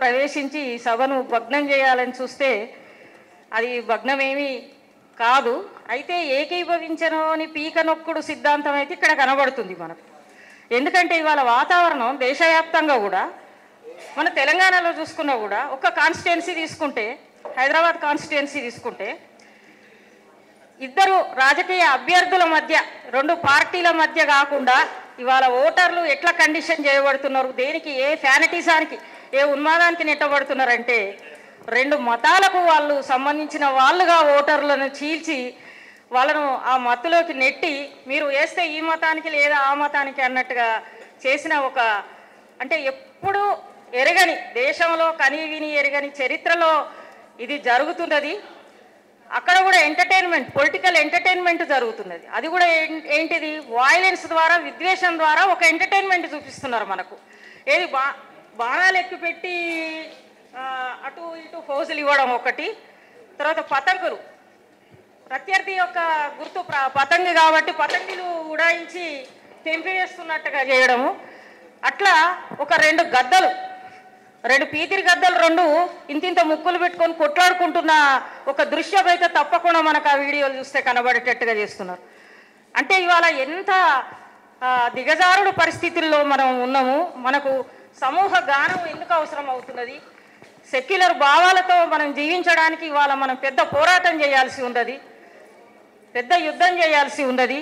ప్రవేశించి ఈ సభను భగ్నం చేయాలని చూస్తే అది భగ్నమేమీ కాదు. అయితే ఏకీభవించనోని పీక నొక్కుడు సిద్ధాంతం అయితే ఇక్కడ కనబడుతుంది మనకు. ఎందుకంటే ఇవాళ వాతావరణం దేశవ్యాప్తంగా కూడా, మన తెలంగాణలో చూసుకున్నా కూడా, ఒక కాన్స్టిట్యుయెన్సీ తీసుకుంటే, హైదరాబాద్ కాన్స్టిట్యుయెన్సీ తీసుకుంటే, ఇద్దరు రాజకీయ అభ్యర్థుల మధ్య, రెండు పార్టీల మధ్య కాకుండా ఇవాళ ఓటర్లు ఎట్లా కండిషన్ చేయబడుతున్నారు, దేనికి, ఏ ఫ్యానటిజానికి, ఏ ఉన్మాదానికి నెట్టబడుతున్నారంటే, రెండు మతాలకు వాళ్ళు సంబంధించిన వాళ్ళుగా ఓటర్లను చీల్చి వాళ్ళను ఆ మత్తులోకి నెట్టి మీరు వేస్తే ఈ మతానికి లేదా ఆ మతానికి అన్నట్టుగా చేసిన ఒక, అంటే ఎప్పుడు ఎరగని, దేశంలో కని విని ఎరగని చరిత్రలో ఇది జరుగుతున్నది. అక్కడ కూడా ఎంటర్టైన్మెంట్, పొలిటికల్ ఎంటర్టైన్మెంట్ జరుగుతున్నది. అది కూడా ఏంటిది, వాయిలెన్స్ ద్వారా, విద్వేషం ద్వారా ఒక ఎంటర్టైన్మెంట్ చూపిస్తున్నారు మనకు. ఏది బాణాలు ఎక్కువ పెట్టి అటు ఇటు ఫౌజులు ఇవ్వడం ఒకటి, తర్వాత పతంగులు, ప్రత్యర్థి యొక్క గుర్తు పతంగి కాబట్టి పతంగిలు ఉడాయించి తెంపివేస్తున్నట్టుగా చేయడము. అట్లా ఒక రెండు గద్దలు, రెండు పీతిరి గద్దలు రెండు ఇంతింత ముక్కులు పెట్టుకొని కొట్లాడుకుంటున్న ఒక దృశ్యం అయితే తప్పకుండా మనకు ఆ వీడియోలు చూస్తే కనబడేటట్టుగా చేస్తున్నారు. అంటే ఇవాళ ఎంత దిగజారుడు పరిస్థితుల్లో మనం ఉన్నాము. మనకు సమూహ గానం ఎందుకు అవసరం అవుతున్నది, సెక్యులర్ భావాలతో మనం జీవించడానికి ఇవాళ మనం పెద్ద పోరాటం చేయాల్సి ఉన్నది, పెద్ద యుద్ధం చేయాల్సి ఉన్నది.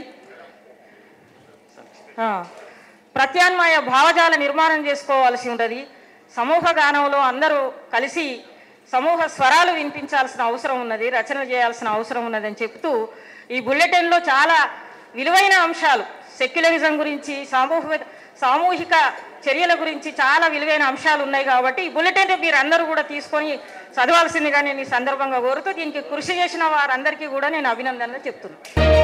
ప్రత్యామ్నాయ భావజాల నిర్మాణం చేసుకోవాల్సి ఉన్నది. సమూహ గానంలో అందరూ కలిసి సమూహ స్వరాలు వినిపించాల్సిన అవసరం ఉన్నది, రచన చేయాల్సిన అవసరం ఉన్నదని చెప్తూ ఈ బుల్లెటిన్లో చాలా విలువైన అంశాలు, సెక్యులరిజం గురించి, సామూహిక చర్యల గురించి చాలా విలువైన అంశాలు ఉన్నాయి. కాబట్టి ఈ బుల్లెటిన్ మీరు అందరూ కూడా తీసుకొని చదవాల్సిందిగా నేను ఈ సందర్భంగా కోరుతూ, దీనికి కృషి చేసిన వారందరికీ కూడా నేను అభినందనలు చెప్తున్నాను.